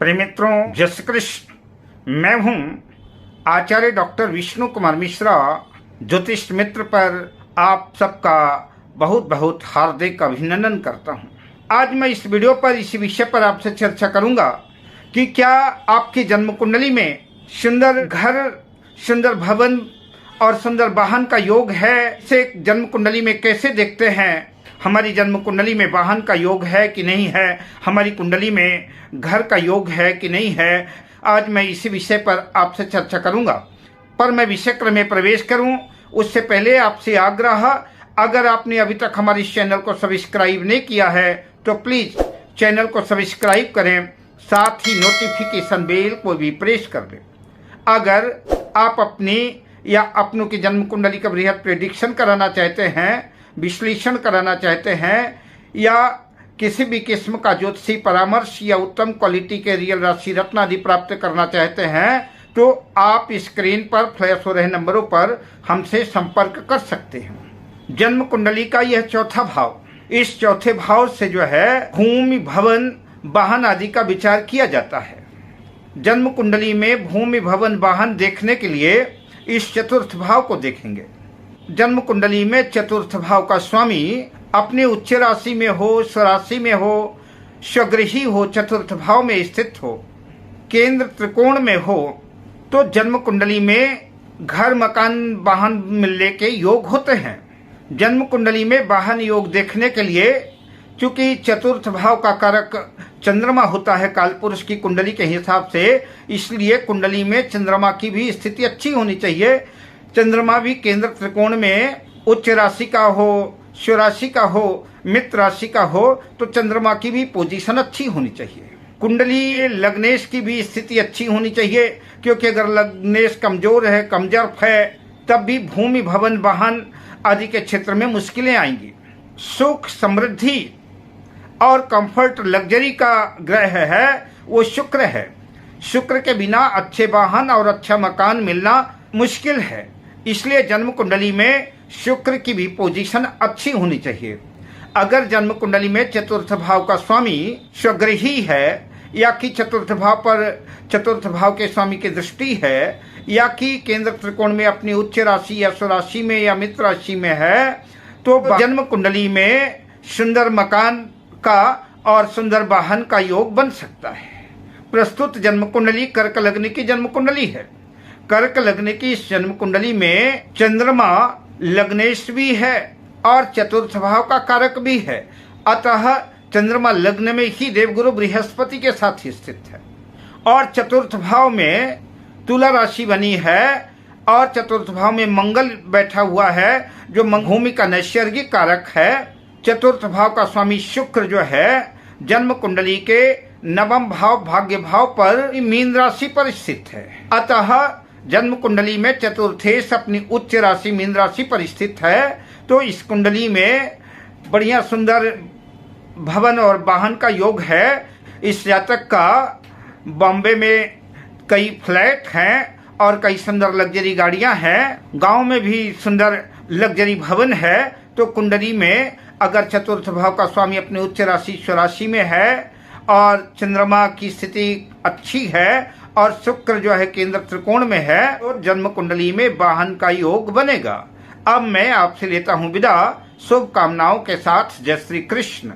प्रिय मित्रों, जय श्री कृष्ण। मैं हूं आचार्य डॉक्टर विष्णु कुमार मिश्रा। ज्योतिष मित्र पर आप सबका बहुत बहुत हार्दिक अभिनंदन करता हूं। आज मैं इस वीडियो पर इसी विषय पर आपसे चर्चा करूंगा कि क्या आपकी जन्म कुंडली में सुंदर घर, सुंदर भवन और सुंदर वाहन का योग है। इसे जन्म कुंडली में कैसे देखते हैं? हमारी जन्म कुंडली में वाहन का योग है कि नहीं है, हमारी कुंडली में घर का योग है कि नहीं है, आज मैं इसी विषय पर आपसे चर्चा करूंगा। पर मैं विषय क्रम में प्रवेश करूं उससे पहले आपसे आग्रह, अगर आपने अभी तक हमारे इस चैनल को सब्सक्राइब नहीं किया है तो प्लीज चैनल को सब्सक्राइब करें, साथ ही नोटिफिकेशन बेल को भी प्रेस कर दें। अगर आप अपनी या अपनों की जन्म कुंडली का बृहद प्रेडिक्शन कराना चाहते हैं, विश्लेषण कराना चाहते हैं, या किसी भी किस्म का ज्योतिषी परामर्श या उत्तम क्वालिटी के रियल राशि रत्न आदि प्राप्त करना चाहते हैं, तो आप स्क्रीन पर फ्लैश हो रहे नंबरों पर हमसे संपर्क कर सकते हैं। जन्म कुंडली का यह चौथा भाव, इस चौथे भाव से जो है भूमि, भवन, वाहन आदि का विचार किया जाता है। जन्म कुंडली में भूमि, भवन, वाहन देखने के लिए इस चतुर्थ भाव को देखेंगे। जन्म कुंडली में चतुर्थ भाव का स्वामी अपने उच्च राशि में हो, स्वराशि में हो, स्वगृही हो, चतुर्थ भाव में स्थित हो, केंद्र त्रिकोण में हो, तो जन्म कुंडली में घर, मकान, वाहन मिलने के योग होते हैं। जन्म कुंडली में वाहन योग देखने के लिए चूंकि चतुर्थ भाव का कारक चंद्रमा होता है कालपुरुष की कुंडली के हिसाब से, इसलिए कुंडली में चंद्रमा की भी स्थिति अच्छी होनी चाहिए। चंद्रमा भी केंद्र त्रिकोण में उच्च राशि का हो, स्वराशि का हो, मित्र राशि का हो, तो चंद्रमा की भी पोजीशन अच्छी होनी चाहिए। कुंडली लग्नेश की भी स्थिति अच्छी होनी चाहिए, क्योंकि अगर लग्नेश कमजोर है, कमजोर है, तब भी भूमि, भवन, वाहन आदि के क्षेत्र में मुश्किलें आएंगी। सुख, समृद्धि और कंफर्ट, लग्जरी का ग्रह है वो शुक्र है। शुक्र के बिना अच्छे वाहन और अच्छा मकान मिलना मुश्किल है, इसलिए जन्म कुंडली में शुक्र की भी पोजीशन अच्छी होनी चाहिए। अगर जन्म कुंडली में चतुर्थ भाव का स्वामी स्वगृही है, या कि चतुर्थ भाव पर चतुर्थ भाव के स्वामी की दृष्टि है, या कि केंद्र त्रिकोण में अपनी उच्च राशि या स्वराशि में या मित्र राशि में है, तो जन्म कुंडली में सुंदर मकान का और सुंदर वाहन का योग बन सकता है। प्रस्तुत जन्म कुंडली कर्क लग्न की जन्म कुंडली है। कर्क लग्न की इस जन्म कुंडली में चंद्रमा लग्नेश भी है और चतुर्थ भाव का कारक भी है, अतः चंद्रमा लग्न में ही देवगुरु बृहस्पति के साथ ही स्थित है। और चतुर्थ भाव में तुला राशि बनी है और चतुर्थ भाव में मंगल बैठा हुआ है, जो भूमि का नैसर्गिक कारक है। चतुर्थ भाव का स्वामी शुक्र जो है जन्म कुंडली के नवम भाव, भाग्य भाव पर मीन राशि पर स्थित है। अतः जन्म कुंडली में चतुर्थेश अपनी उच्च राशि मीन राशि पर स्थित है, तो इस कुंडली में बढ़िया सुंदर भवन और वाहन का योग है। इस जातक का बॉम्बे में कई फ्लैट हैं और कई सुंदर लग्जरी गाड़ियां हैं, गांव में भी सुंदर लग्जरी भवन है। तो कुंडली में अगर चतुर्थ भाव का स्वामी अपने उच्च राशि स्वराशि में है और चंद्रमा की स्थिति अच्छी है और शुक्र जो है केंद्र त्रिकोण में है, तो जन्म कुंडली में वाहन का योग बनेगा। अब मैं आपसे लेता हूं विदा, शुभकामनाओं के साथ। जय श्री कृष्ण।